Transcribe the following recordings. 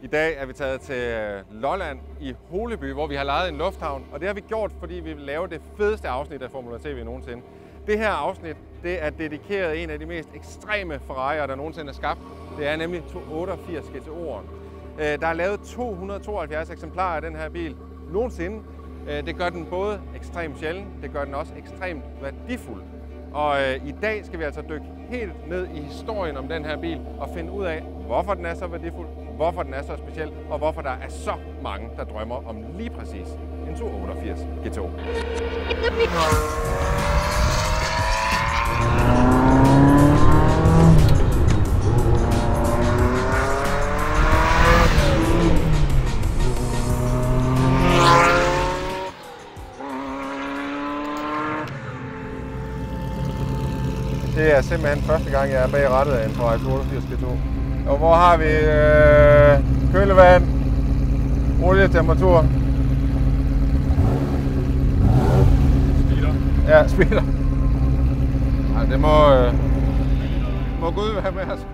I dag er vi taget til Lolland i Holeby, hvor vi har lejet en lufthavn. Og det har vi gjort, fordi vi vil lave det fedeste afsnit af Formula TV nogensinde. Det her afsnit det er dedikeret en af de mest ekstreme Ferrari'er, der nogensinde er skabt. Det er nemlig 288 GTO'eren. Der er lavet 272 eksemplarer af den her bil nogensinde. Det gør den både ekstremt sjælden, det gør den også ekstremt værdifuld. Og i dag skal vi altså dykke helt ned i historien om den her bil og finde ud af, hvorfor den er så værdifuld, hvorfor den er så speciel, og hvorfor der er så mange, der drømmer om lige præcis en 288 GTO. Det er simpelthen første gang, jeg er bag rattet af en Ferrari 288 GTO. Og hvor har vi kølevand, olietemperatur. Speeder. Ja, speeder. Ej, det må Gud være med os.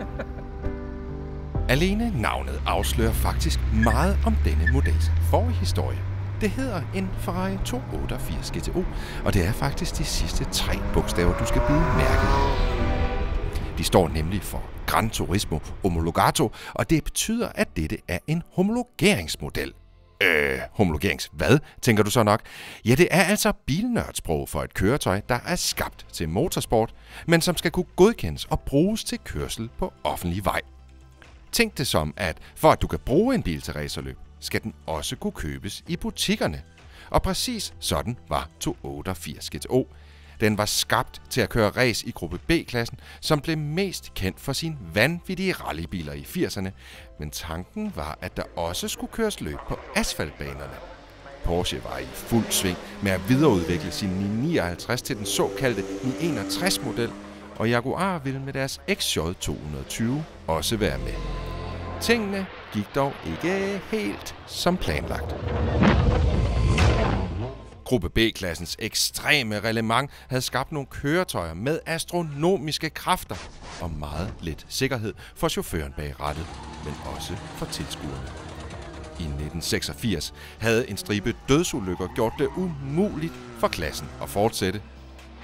Alene navnet afslører faktisk meget om denne models forhistorie. Det hedder en Ferrari 288 GTO, og det er faktisk de sidste 3 bogstaver, du skal bide mærke i. De står nemlig for Gran Turismo Omologato, og det betyder, at dette er en homologeringsmodel. Homologerings hvad, tænker du så nok? Ja, det er altså bilnørdsprog for et køretøj, der er skabt til motorsport, men som skal kunne godkendes og bruges til kørsel på offentlig vej. Tænk det som, at for at du kan bruge en bil til racerløb, skal den også kunne købes i butikkerne. Og præcis sådan var 288 GTO. Den var skabt til at køre race i gruppe B-klassen, som blev mest kendt for sine vanvittige rallybiler i 80'erne. Men tanken var, at der også skulle køres løb på asfaltbanerne. Porsche var i fuld sving med at videreudvikle sin 959 til den såkaldte 961-model, og Jaguar ville med deres XJ220 også være med. Tingene gik dog ikke helt som planlagt. Gruppe B-klassens ekstreme reglement havde skabt nogle køretøjer med astronomiske kræfter og meget lidt sikkerhed for chaufføren bag rattet, men også for tilskuerne. I 1986 havde en stribe dødsulykker gjort det umuligt for klassen at fortsætte.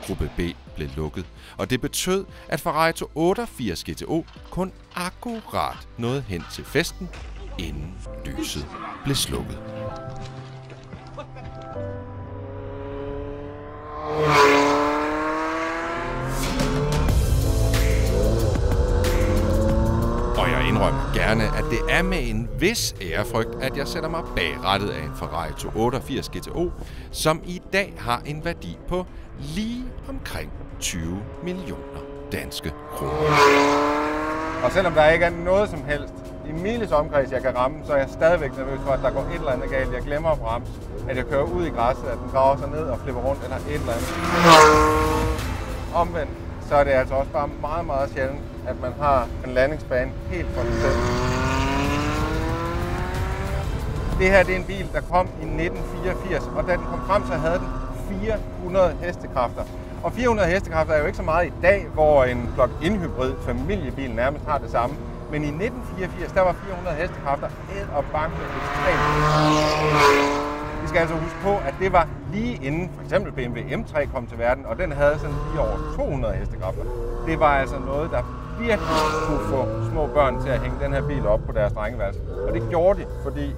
Gruppe B blev lukket, og det betød, at Ferrari 288 GTO kun akkurat nåede hen til festen, inden lyset blev slukket. Og jeg indrømmer gerne, at det er med en vis ærefrygt, at jeg sætter mig bag rattet af en Ferrari 288 GTO, som i dag har en værdi på lige omkring 20 millioner danske kroner. Og selvom der ikke er noget som helst i miles omkreds, jeg kan ramme, så er jeg stadigvæk nervøs for, at der går et eller andet galt. Jeg glemmer at bremse, at jeg kører ud i græsset, at den graver sig ned og flipper rundt eller et eller andet. Omvendt, så er det altså også bare meget, meget sjældent, at man har en landingsbane helt for sig selv. Det her det er en bil, der kom i 1984, og da den kom frem, så havde den 400 hestekræfter. Og 400 hestekræfter er jo ikke så meget i dag, hvor en plug-in hybrid familiebil nærmest har det samme. Men i 1984, der var 400 hestekræfter og banke ekstremt. Vi skal altså huske på, at det var lige inden for eksempel BMW M3 kom til verden, og den havde sådan lige over 200 hestekræfter. Det var altså noget, der virkelig kunne få små børn til at hænge den her bil op på deres drengeværelse. Og det gjorde de, fordi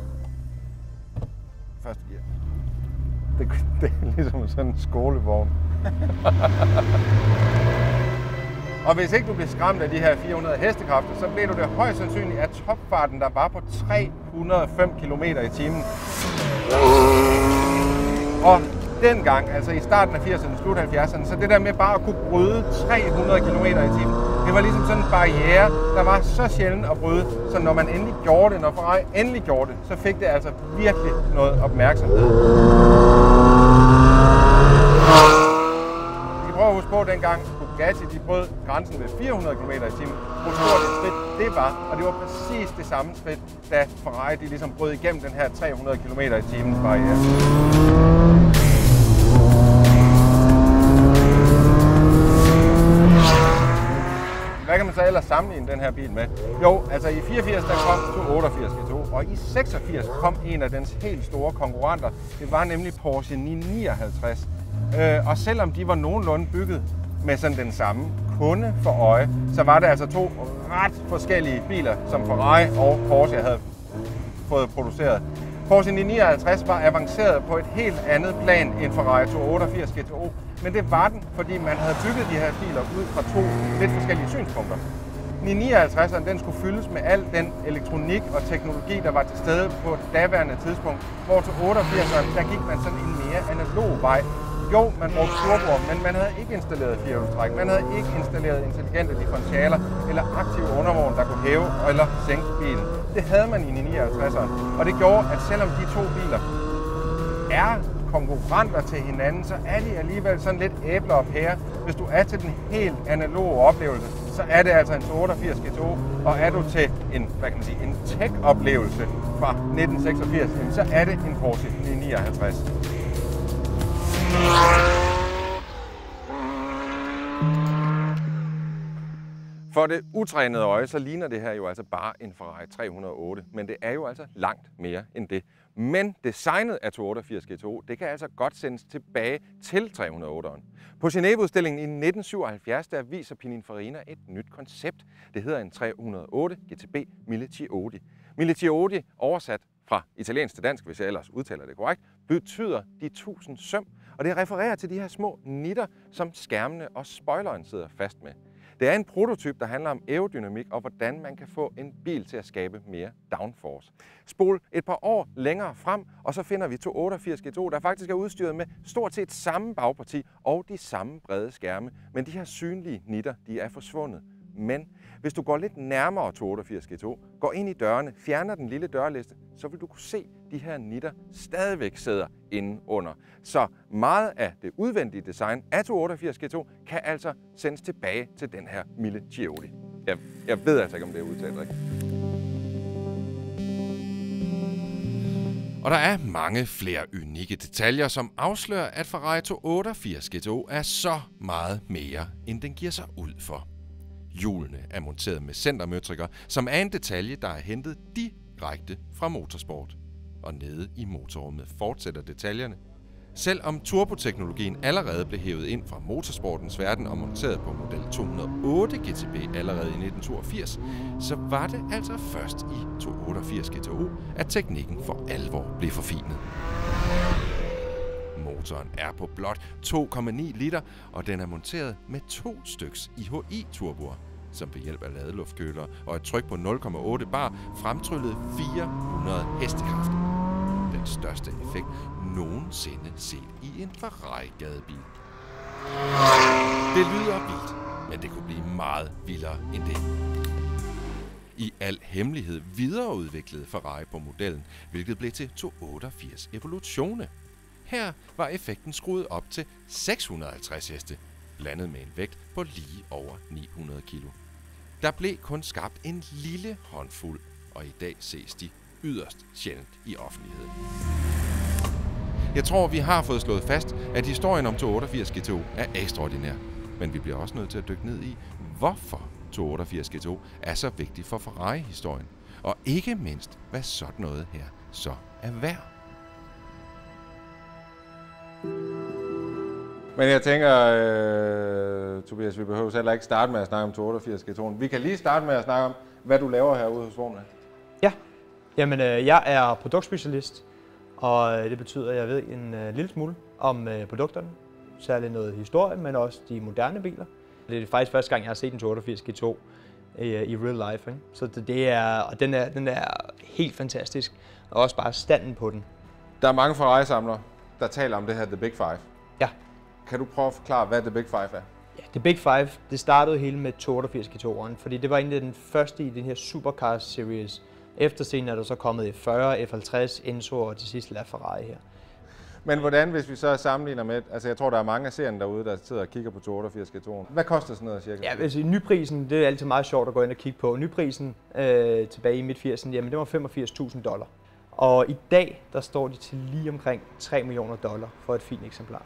første gear. Det er ligesom sådan en skolevogn. Og hvis ikke du bliver skræmt af de her 400 hestekræfter, så bliver du det højst sandsynligt af topfarten, der var på 305 km i timen. Og dengang, altså i starten af 80'erne, slut 70'erne, så det der med bare at kunne bryde 300 km i timen, det var ligesom sådan en barriere, der var så sjældent at bryde, så når man endelig gjorde det, når Ferrari endelig gjorde det, så fik det altså virkelig noget opmærksomhed. Vi kan prøve at huske på dengang, Bugatti de brød grænsen ved 400 km i timen. Hvor stort et skridt det var, og det var præcis det samme skridt, da Ferrari de ligesom brød igennem den her 300 km i timen barriere. Hvad kan man så ellers sammenligne den her bil med? Jo, altså i 84 der kom 288 GTO, og i 86 kom en af dens helt store konkurrenter. Det var nemlig Porsche 959. Og selvom de var nogenlunde bygget med sådan den samme kunde for øje, så var det altså to ret forskellige biler, som Ferrari og Porsche havde fået produceret. Porsche 959 var avanceret på et helt andet plan end Ferrari 288 GTO, men det var den, fordi man havde bygget de her biler ud fra to lidt forskellige synspunkter. 959'eren den skulle fyldes med al den elektronik og teknologi, der var til stede på det daværende tidspunkt, hvor til 88'eren der gik man sådan en mere analog vej. Jo, man brugte turboer, men man havde ikke installeret firehjulstræk, man havde ikke installeret intelligente differentialer eller aktive undervogn, der kunne hæve eller sænke bilen. Det havde man i 959'eren, og det gjorde, at selvom de to biler er konkurrenter til hinanden, så er de alligevel sådan lidt æbler og pærer. Hvis du er til den helt analoge oplevelse, så er det altså en 288 GTO, og er du til en, hvad kan man sige, en tech-oplevelse fra 1986, så er det en Porsche 959. For det utrænede øje, så ligner det her jo altså bare en Ferrari 308, men det er jo altså langt mere end det. Men designet af 288 GTO, det kan altså godt sendes tilbage til 308'eren. På Genève-udstillingen i 1977, der viser Pininfarina et nyt koncept. Det hedder en 308 GTB Mille Chiodi. Mille Chiodi, oversat fra italiensk til dansk, hvis jeg ellers udtaler det korrekt, betyder de 1000 søm, og det refererer til de her små nitter, som skærmene og spoileren sidder fast med. Det er en prototyp, der handler om aerodynamik og hvordan man kan få en bil til at skabe mere downforce. Spol et par år længere frem, og så finder vi 288 GTO, der faktisk er udstyret med stort set samme bagparti og de samme brede skærme, men de her synlige nitter, de er forsvundet. Men hvis du går lidt nærmere 288 GTO, går ind i dørene, fjerner den lille dørliste, så vil du kunne se, at de her nitter stadigvæk sidder inde under. Så meget af det udvendige design af 288 GTO kan altså sendes tilbage til den her Mille Chiodi. Jeg ved altså ikke, om det er udtalt rigtigt. Og der er mange flere unikke detaljer, som afslører, at Ferrari 288 GTO er så meget mere, end den giver sig ud for. Hjulene er monteret med centermøtrikker, som er en detalje, der er hentet direkte fra motorsport. Og nede i motorrummet fortsætter detaljerne. Selvom turboteknologien allerede blev hævet ind fra motorsportens verden og monteret på model 208 GTB allerede i 1982, så var det altså først i 288 GTO, at teknikken for alvor blev forfinet. Motoren er på blot 2,9 liter, og den er monteret med 2 styks IHI-turboer, som ved hjælp af ladeluftkølere og et tryk på 0,8 bar fremtryllede 400 hestekræfter. Den største effekt nogensinde set i en Ferrari-gadebil. Det lyder vildt, men det kunne blive meget vildere end det. I al hemmelighed videreudviklede Ferrari på modellen, hvilket blev til 288 Evolutione. Her var effekten skruet op til 650 heste, blandet med en vægt på lige over 900 kilo. Der blev kun skabt en lille håndfuld, og i dag ses de yderst sjældent i offentligheden. Jeg tror, vi har fået slået fast, at historien om 288 GTO er ekstraordinær, men vi bliver også nødt til at dykke ned i, hvorfor 288 GTO er så vigtig for Ferrari-historien, og ikke mindst, hvad sådan noget her så er værd. Men jeg tænker, Tobias, vi behøver heller ikke starte med at snakke om 288 GTO'en. Vi kan lige starte med at snakke om, hvad du laver herude hos Vormand. Ja, jamen jeg er produktspecialist, og det betyder, at jeg ved en lille smule om produkterne. Særligt noget historie, men også de moderne biler. Det er faktisk første gang, jeg har set en 288 GTO i real life. Ikke? Så den er helt fantastisk, og også bare standen på den. Der er mange Ferrari-samlere, der taler om det her The Big Five. Ja. Kan du prøve at forklare, hvad The Big Five er? Ja, The Big Five, det startede hele med 288 GTO'eren, fordi det var egentlig den første i den her Supercars series. Eftersen er der så kommet F40, F50, Enzo og til sidst LaFerrari her. Men hvordan, hvis vi så sammenligner med, altså jeg tror, der er mange af serierne derude, der sidder og kigger på 288 GTO'en. Hvad koster sådan noget cirka? Ja, altså nyprisen, det er altid meget sjovt at gå ind og kigge på. Nyprisen tilbage i midt-80'erne, jamen det var $85.000. Og i dag, der står de til lige omkring $3 millioner for et fint eksemplar.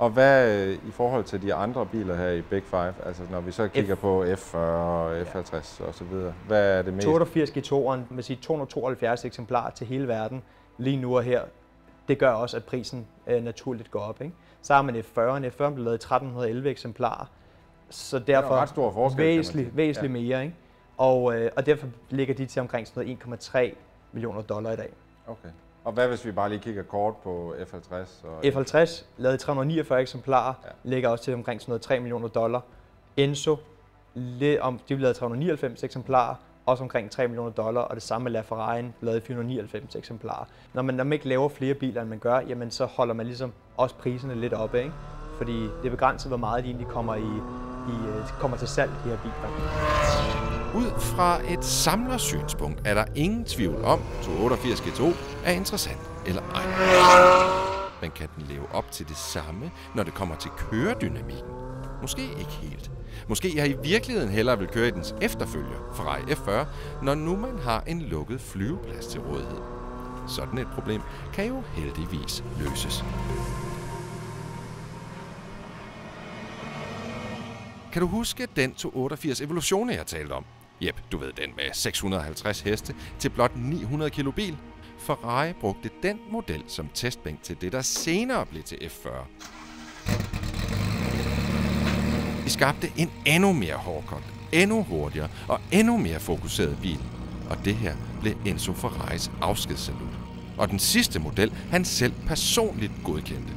Og hvad i forhold til de andre biler her i Big Five, altså når vi så kigger på F40 og F50 og så videre, hvad er det mest? 82 G2'eren, vil sige 272 eksemplarer til hele verden lige nu og her. Det gør også, at prisen naturligt går op, ikke? Så har man F40'eren. F40'eren blev lavet i 1311 eksemplarer, så derfor ret stor forskel, væsentligt mere, ikke? Og derfor ligger de til omkring sådan noget $1,3 millioner i dag. Okay. Og hvad hvis vi bare lige kigger kort på F50? Og F50 lavet 349 eksemplarer, ligger også til omkring sådan noget $3 millioner. Enzo, de lavede 399 eksemplarer, også omkring $3 millioner, og det samme med LaFerrari, lavet 499 eksemplarer. Når man ikke laver flere biler, end man gør, jamen så holder man ligesom også priserne lidt oppe, ikke? Fordi det er begrænset, hvor meget de egentlig kommer til salg, de her biler. Ud fra et samlersynspunkt er der ingen tvivl om, at 288 GTO er interessant eller ej. Men kan den leve op til det samme, når det kommer til køredynamikken? Måske ikke helt. Måske jeg i virkeligheden hellere vil køre i dens efterfølger, Ferrari F40, når nu man har en lukket flyveplads til rådighed. Sådan et problem kan jo heldigvis løses. Kan du huske den 288 Evolution, jeg talte om? Jep, du ved den med 650 heste til blot 900 kilo bil. Ferrari brugte den model som testbænk til det, der senere blev til F40. De skabte en endnu mere hårdkogt, endnu hurtigere og endnu mere fokuseret bil. Og det her blev Enzo Ferraris afskedssalut. Og den sidste model, han selv personligt godkendte.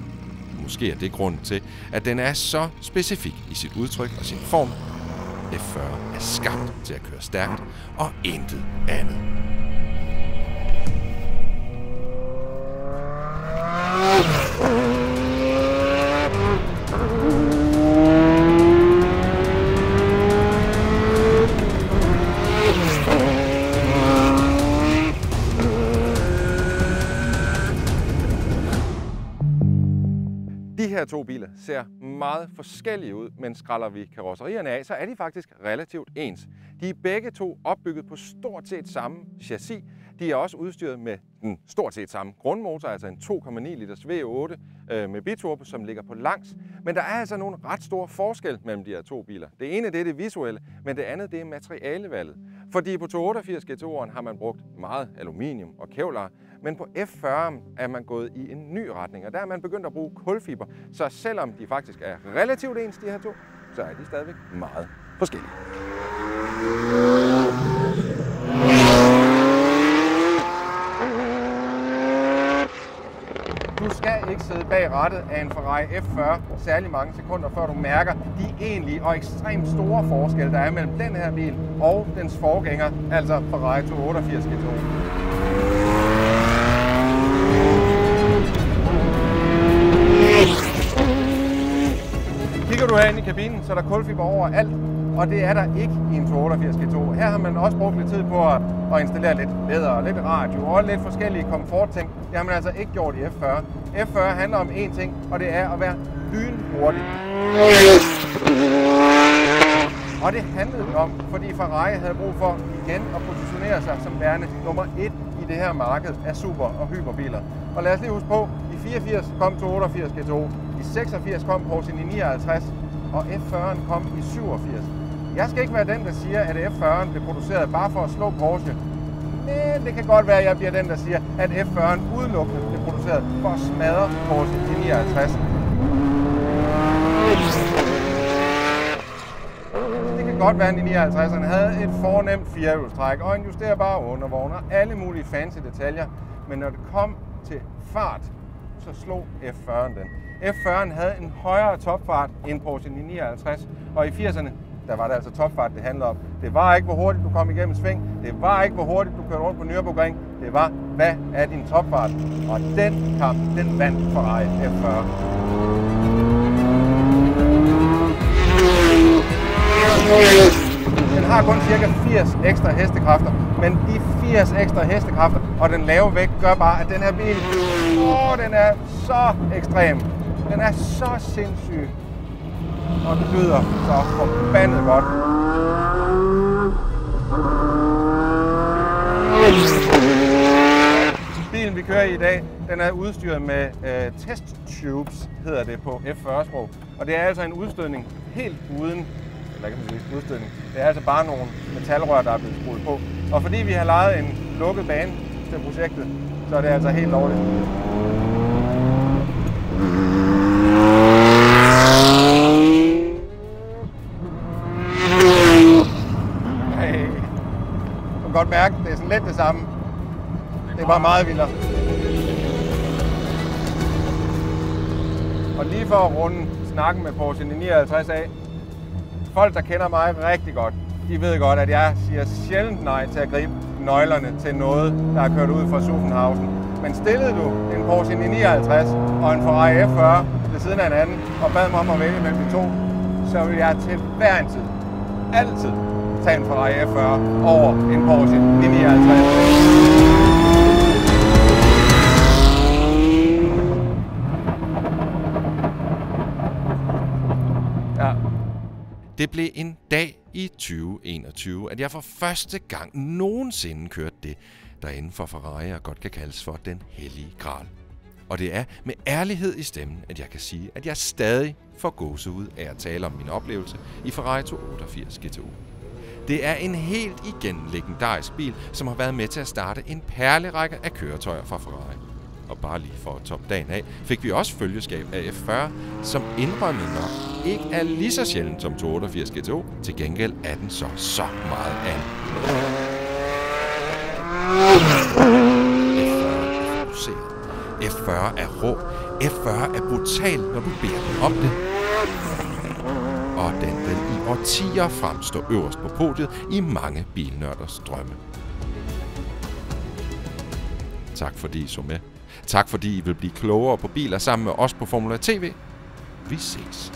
Måske er det grunden til, at den er så specifik i sit udtryk og sin form. F40 er skabt til at køre stærkt og intet andet. De her to biler ser meget forskellige ud, men skræller vi karosserierne af, så er de faktisk relativt ens. De er begge to opbygget på stort set samme chassis. De er også udstyret med den stort set samme grundmotor, altså en 2,9 liters V8 med biturbo, som ligger på langs. Men der er altså nogle ret store forskel mellem de her to biler. Det ene det er det visuelle, men det andet det er materialevalget. Fordi på 288 GTO'eren har man brugt meget aluminium og kevlar, men på F40'eren er man gået i en ny retning, og der er man begyndt at bruge kulfiber. Så selvom de faktisk er relativt ens, de her to, så er de stadigvæk meget forskellige. Du skal ikke sidde bag rattet af en Ferrari F40 særlig mange sekunder, før du mærker de egentlige og ekstremt store forskelle, der er mellem den her bil og dens forgænger, altså Ferrari 288 GTO. Kigger du herinde i kabinen, så er der kulfiber overalt, og det er der ikke i en 288 GTO. Her har man også brugt lidt tid på at installere lidt læder, lidt radio og lidt forskellige komfortting. Det har man altså ikke gjort i F40. F40 handler om én ting, og det er at være lynhurtig. Og det handlede om, fordi Ferrari havde brug for igen at positionere sig som værende nummer 1 i det her marked af super- og hyperbiler. Og lad os lige huske på, i 84 kom 288 GTO, i 86 kom Porsche 959, og F40'en kom i 87. Jeg skal ikke være den, der siger, at F40'en blev produceret bare for at slå Porsche. Men det kan godt være, at jeg bliver den, der siger, at F40'en udelukkende blev produceret for at smadre Porsche 959. Det kan godt være, at 959'erne havde et fornemt firehjulstræk og en justerbar undervogn og alle mulige fancy detaljer. Men når det kom til fart, så slog F40'en den. F40'en havde en højere topfart end Porsche 959, og i 80'erne, der var det altså topfart, det handlede om. Det var ikke, hvor hurtigt du kom igennem sving. Det var ikke, hvor hurtigt du kørte rundt på Nürburgring. Det var, hvad er din topfart? Og den kamp, den vandt Ferrari F40. Den har kun cirka 80 ekstra hestekræfter, men de 80 ekstra hestekræfter og den lave vægt gør bare, at den her bil, den er så ekstrem. Den er så sindssyg. Og det lyder så forbandet godt. Bilen vi kører i dag, den er udstyret med test tubes, hedder det på F40-sprog. Og det er altså en udstødning helt uden, eller kan man sige udstødning, det er altså bare nogle metalrør, der er blevet skruet på. Og fordi vi har lejet en lukket bane til projektet, så er det altså helt lovligt. Hey. Du kan godt mærke, det er sådan lidt det samme. Det er bare meget vildere. Og lige for at runde snakken med Porsche 959 af. Folk, der kender mig rigtig godt, de ved godt, at jeg siger sjældent nej til at gribe nøglerne til noget, der er kørt ud fra Zuffenhausen. Men stillede du en Porsche 959 og en Ferrari F40 ved siden af hinanden og bad mig om at vælge mellem de to, så vil jeg til hver en tid, altid, tage en Ferrari F40 over en Porsche 959. Det blev en dag i 2021, at jeg for første gang nogensinde kørte det, der inden for Ferrari'er godt kan kaldes for den hellige gral. Og det er med ærlighed i stemmen, at jeg kan sige, at jeg stadig får gåsehud af at tale om min oplevelse i Ferrari 288 GTO. Det er en helt igen legendarisk bil, som har været med til at starte en perlerække af køretøjer fra Ferrari. Og bare lige for at toppe dagen af, fik vi også følgeskab af F40, som indrømmet nok ikke er lige så sjældent som 288 GTO. Til gengæld er den så meget andet. F40 er rå. F40 er brutal, når du beder den om det. Og den vil i årtier fremstå øverst på podiet i mange bilnørders drømme. Tak fordi I så med. Tak fordi I vil blive klogere på biler sammen med os på Formula TV. Vi ses.